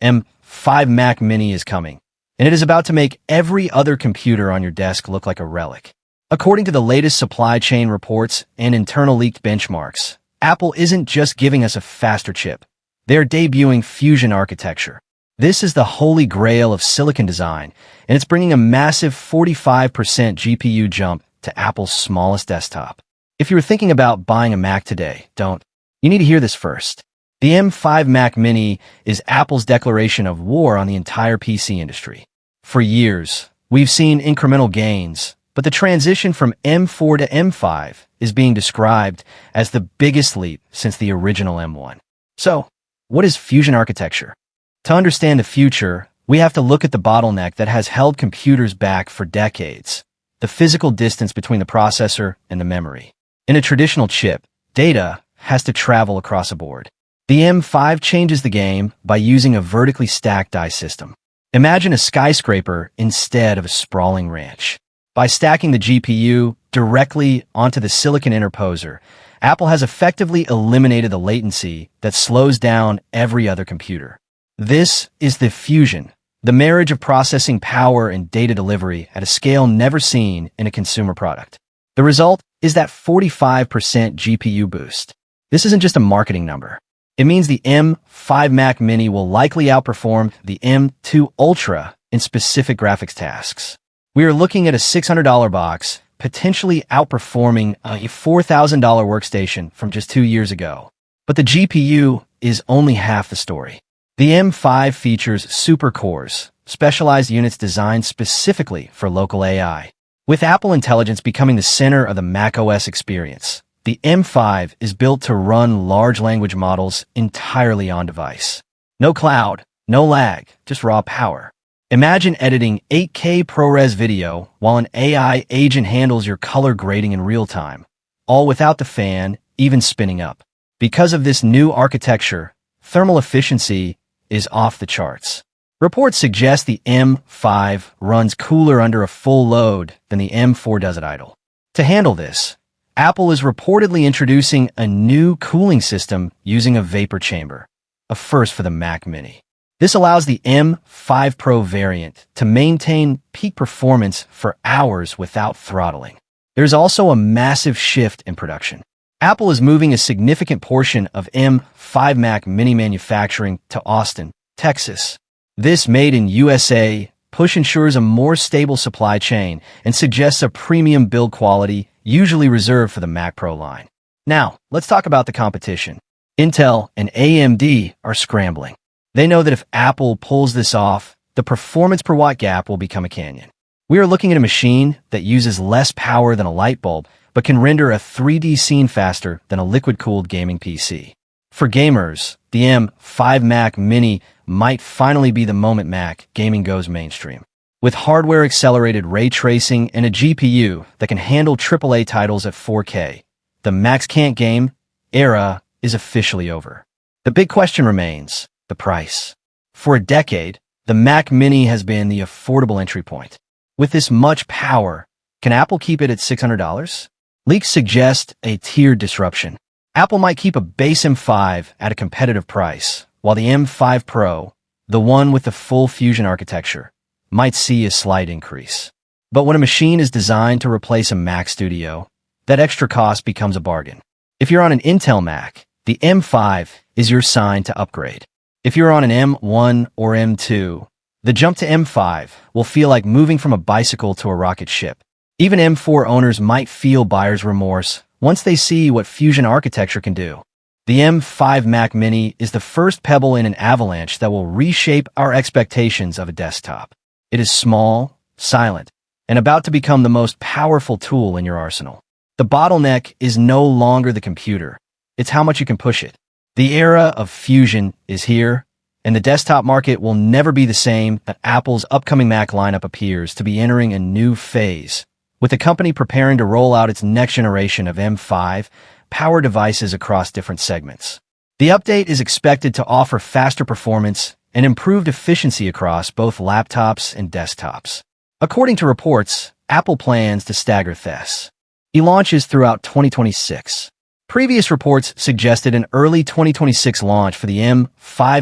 M5 Mac Mini is coming, and it is about to make every other computer on your desk look like a relic. According to the latest supply chain reports and internal leaked benchmarks, Apple isn't just giving us a faster chip. They are debuting Fusion architecture. This is the holy grail of silicon design, and it's bringing a massive 45% GPU jump to Apple's smallest desktop. If you were thinking about buying a Mac today, don't. You need to hear this first. The M5 Mac Mini is Apple's declaration of war on the entire PC industry. For years, we've seen incremental gains, but the transition from M4 to M5 is being described as the biggest leap since the original M1. So, what is Fusion architecture? To understand the future, we have to look at the bottleneck that has held computers back for decades: the physical distance between the processor and the memory. In a traditional chip, data has to travel across a board. The M5 changes the game by using a vertically stacked die system. Imagine a skyscraper instead of a sprawling ranch. By stacking the GPU directly onto the silicon interposer, Apple has effectively eliminated the latency that slows down every other computer. This is the Fusion, the marriage of processing power and data delivery at a scale never seen in a consumer product. The result is that 45% GPU boost. This isn't just a marketing number. It means the M5 Mac Mini will likely outperform the M2 Ultra in specific graphics tasks. We are looking at a $600 box, potentially outperforming a $4,000 workstation from just 2 years ago. But the GPU is only half the story. The M5 features super cores, specialized units designed specifically for local AI. With Apple Intelligence becoming the center of the macOS experience, the M5 is built to run large language models entirely on device. No cloud, no lag, just raw power. Imagine editing 8K ProRes video while an AI agent handles your color grading in real time, all without the fan even spinning up. Because of this new architecture, thermal efficiency is off the charts. Reports suggest the M5 runs cooler under a full load than the M4 does at idle. To handle this, Apple is reportedly introducing a new cooling system using a vapor chamber, a first for the Mac Mini. This allows the M5 Pro variant to maintain peak performance for hours without throttling. There's also a massive shift in production. Apple is moving a significant portion of M5 Mac Mini manufacturing to Austin, Texas. This made in USA push ensures a more stable supply chain and suggests a premium build quality usually reserved for the Mac Pro line. Now, let's talk about the competition. Intel and AMD are scrambling. They know that if Apple pulls this off, the performance per watt gap will become a canyon. We are looking at a machine that uses less power than a light bulb, but can render a 3D scene faster than a liquid-cooled gaming PC. For gamers, the M5 Mac Mini might finally be the moment Mac gaming goes mainstream. With hardware-accelerated ray tracing and a GPU that can handle AAA titles at 4K, the Macs can't game era is officially over. The big question remains: the price. For a decade, the Mac Mini has been the affordable entry point. With this much power, can Apple keep it at $600? Leaks suggest a tiered disruption. Apple might keep a base M5 at a competitive price, while the M5 Pro, the one with the full Fusion architecture, might see a slight increase. But when a machine is designed to replace a Mac Studio, that extra cost becomes a bargain. If you're on an Intel Mac, the M5 is your sign to upgrade. If you're on an M1 or M2, the jump to M5 will feel like moving from a bicycle to a rocket ship. Even M4 owners might feel buyer's remorse once they see what Fusion architecture can do. The M5 Mac Mini is the first pebble in an avalanche that will reshape our expectations of a desktop. It is small, silent, and about to become the most powerful tool in your arsenal. The bottleneck is no longer the computer. It's how much you can push it. The era of Fusion is here, and the desktop market will never be the same. That Apple's upcoming Mac lineup appears to be entering a new phase, with the company preparing to roll out its next generation of M5 power devices across different segments. The update is expected to offer faster performance and improved efficiency across both laptops and desktops. According to reports, Apple plans to stagger this. It launches throughout 2026. Previous reports suggested an early 2026 launch for the M5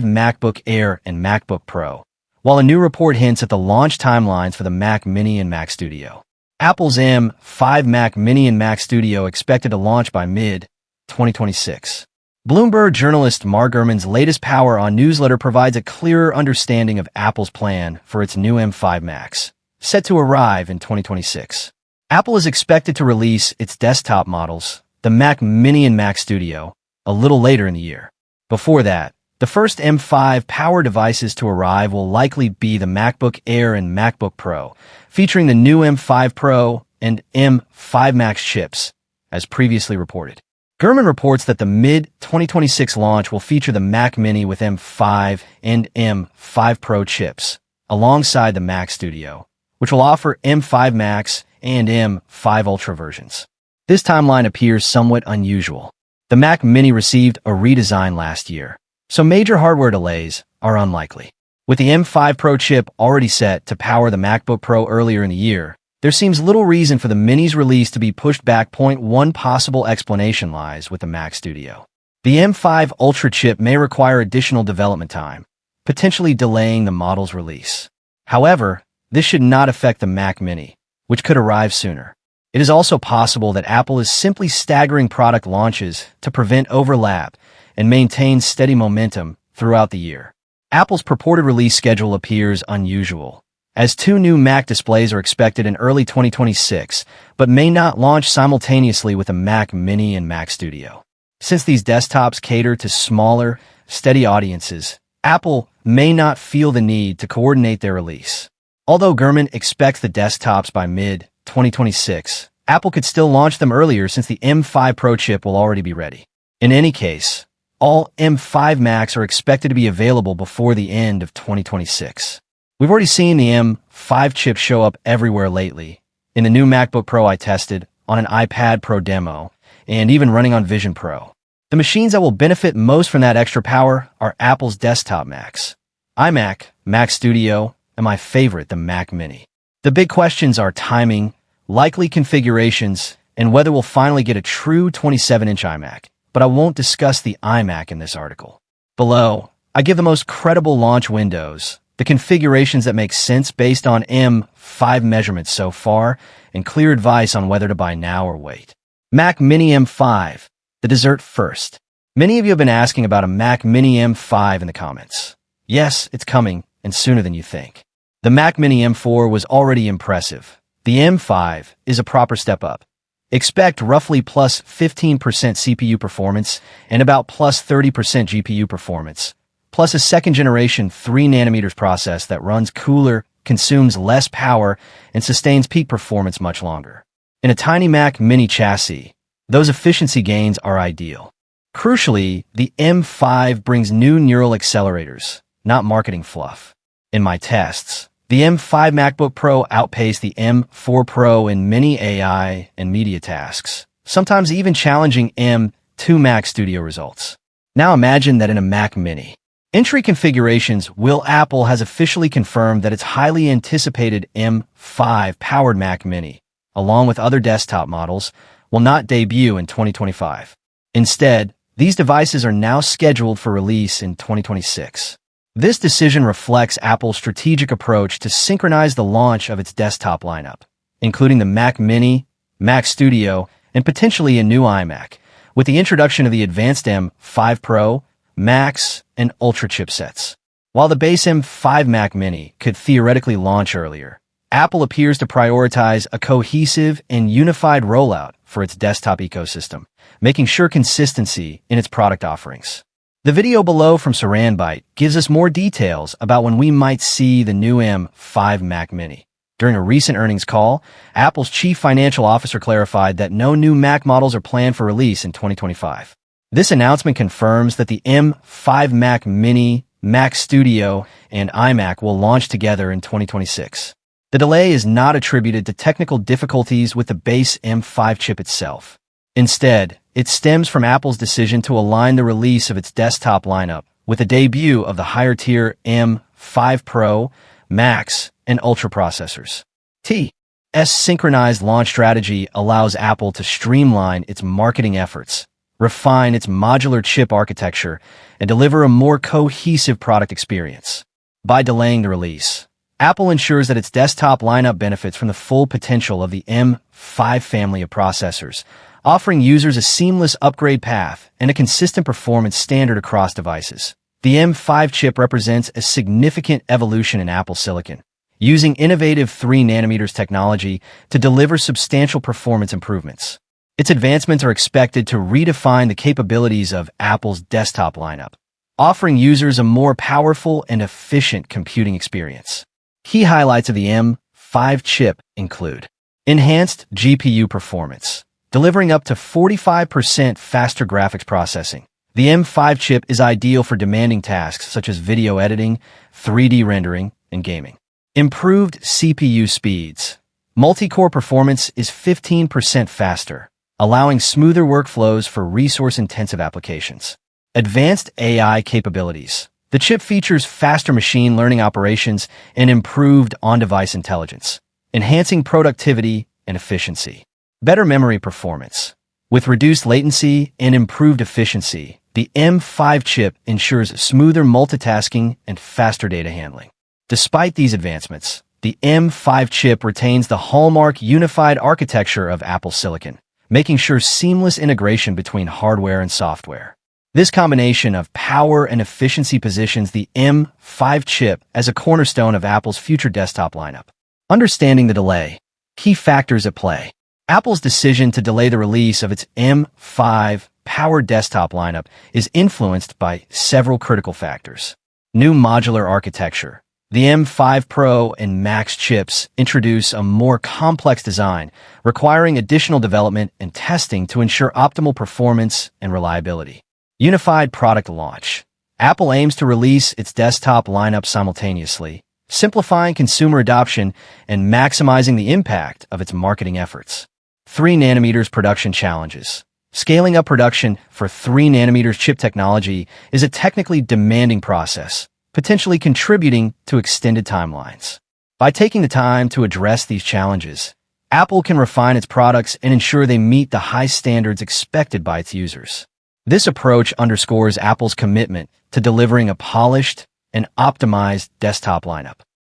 MacBook Air and MacBook Pro, while a new report hints at the launch timelines for the Mac Mini and Mac Studio. Apple's M5 Mac Mini and Mac Studio expected to launch by mid-2026. Bloomberg journalist Mark Gurman's latest Power On newsletter provides a clearer understanding of Apple's plan for its new M5 Macs, set to arrive in 2026. Apple is expected to release its desktop models, the Mac Mini and Mac Studio, a little later in the year. Before that, the first M5 power devices to arrive will likely be the MacBook Air and MacBook Pro, featuring the new M5 Pro and M5 Max chips, as previously reported. Gurman reports that the mid-2026 launch will feature the Mac Mini with M5 and M5 Pro chips, alongside the Mac Studio, which will offer M5 Max and M5 Ultra versions. This timeline appears somewhat unusual. The Mac Mini received a redesign last year, so major hardware delays are unlikely. With the M5 Pro chip already set to power the MacBook Pro earlier in the year, there seems little reason for the Mini's release to be pushed back. One possible explanation lies with the Mac Studio. The M5 Ultra chip may require additional development time, potentially delaying the model's release. However, this should not affect the Mac Mini, which could arrive sooner. It is also possible that Apple is simply staggering product launches to prevent overlap and maintain steady momentum throughout the year. Apple's purported release schedule appears unusual, as two new Mac displays are expected in early 2026, but may not launch simultaneously with the Mac Mini and Mac Studio. Since these desktops cater to smaller, steady audiences, Apple may not feel the need to coordinate their release. Although Gurman expects the desktops by mid-2026, Apple could still launch them earlier since the M5 Pro chip will already be ready. In any case, all M5 Macs are expected to be available before the end of 2026. We've already seen the M5 chip show up everywhere lately, in the new MacBook Pro I tested, on an iPad Pro demo, and even running on Vision Pro. The machines that will benefit most from that extra power are Apple's desktop Macs, iMac, Mac Studio, and my favorite, the Mac Mini. The big questions are timing, likely configurations, and whether we'll finally get a true 27-inch iMac, but I won't discuss the iMac in this article. Below, I give the most credible launch windows, the configurations that make sense based on M5 measurements so far, and clear advice on whether to buy now or wait. Mac Mini M5, the dessert first. Many of you have been asking about a Mac Mini M5 in the comments. Yes, it's coming, and sooner than you think. The Mac Mini M4 was already impressive. The M5 is a proper step up. Expect roughly plus 15% CPU performance and about plus 30% GPU performance, plus a second-generation 3nm process that runs cooler, consumes less power, and sustains peak performance much longer. In a tiny Mac Mini chassis, those efficiency gains are ideal. Crucially, the M5 brings new neural accelerators, not marketing fluff. In my tests, the M5 MacBook Pro outpaced the M4 Pro in many AI and media tasks, sometimes even challenging M2 Mac Studio results. Now imagine that in a Mac Mini. Entry configurations. Apple has officially confirmed that its highly anticipated M5-powered Mac Mini, along with other desktop models, will not debut in 2025. Instead, these devices are now scheduled for release in 2026. This decision reflects Apple's strategic approach to synchronize the launch of its desktop lineup, including the Mac Mini, Mac Studio, and potentially a new iMac, with the introduction of the advanced M5 Pro, Max, and Ultra chipsets. While the base M5 Mac Mini could theoretically launch earlier, Apple appears to prioritize a cohesive and unified rollout for its desktop ecosystem, making sure consistency in its product offerings. The video below from Saranbyte gives us more details about when we might see the new M5 Mac Mini. During a recent earnings call, Apple's chief financial officer clarified that no new Mac models are planned for release in 2025. This announcement confirms that the M5 Mac Mini, Mac Studio, and iMac will launch together in 2026. The delay is not attributed to technical difficulties with the base M5 chip itself. Instead, it stems from Apple's decision to align the release of its desktop lineup with the debut of the higher-tier M5 Pro, Max, and Ultra processors. TS synchronized launch strategy allows Apple to streamline its marketing efforts, refine its modular chip architecture, and deliver a more cohesive product experience. By delaying the release, Apple ensures that its desktop lineup benefits from the full potential of the M5 family of processors, offering users a seamless upgrade path and a consistent performance standard across devices. The M5 chip represents a significant evolution in Apple silicon, using innovative 3nm technology to deliver substantial performance improvements. Its advancements are expected to redefine the capabilities of Apple's desktop lineup, offering users a more powerful and efficient computing experience. Key highlights of the M5 chip include enhanced GPU performance, delivering up to 45% faster graphics processing. The M5 chip is ideal for demanding tasks such as video editing, 3D rendering, and gaming. Improved CPU speeds. Multi-core performance is 15% faster, allowing smoother workflows for resource-intensive applications. Advanced AI capabilities. The chip features faster machine learning operations and improved on-device intelligence, enhancing productivity and efficiency. Better memory performance. With reduced latency and improved efficiency, the M5 chip ensures smoother multitasking and faster data handling. Despite these advancements, the M5 chip retains the hallmark unified architecture of Apple silicon, making sure seamless integration between hardware and software. This combination of power and efficiency positions the M5 chip as a cornerstone of Apple's future desktop lineup. Understanding the delay. Key factors at play. Apple's decision to delay the release of its M5 powered desktop lineup is influenced by several critical factors. New modular architecture. The M5 Pro and Max chips introduce a more complex design, requiring additional development and testing to ensure optimal performance and reliability. Unified product launch. Apple aims to release its desktop lineup simultaneously, simplifying consumer adoption and maximizing the impact of its marketing efforts. 3nm production challenges. Scaling up production for 3nm chip technology is a technically demanding process, potentially contributing to extended timelines. By taking the time to address these challenges, Apple can refine its products and ensure they meet the high standards expected by its users. This approach underscores Apple's commitment to delivering a polished and optimized desktop lineup.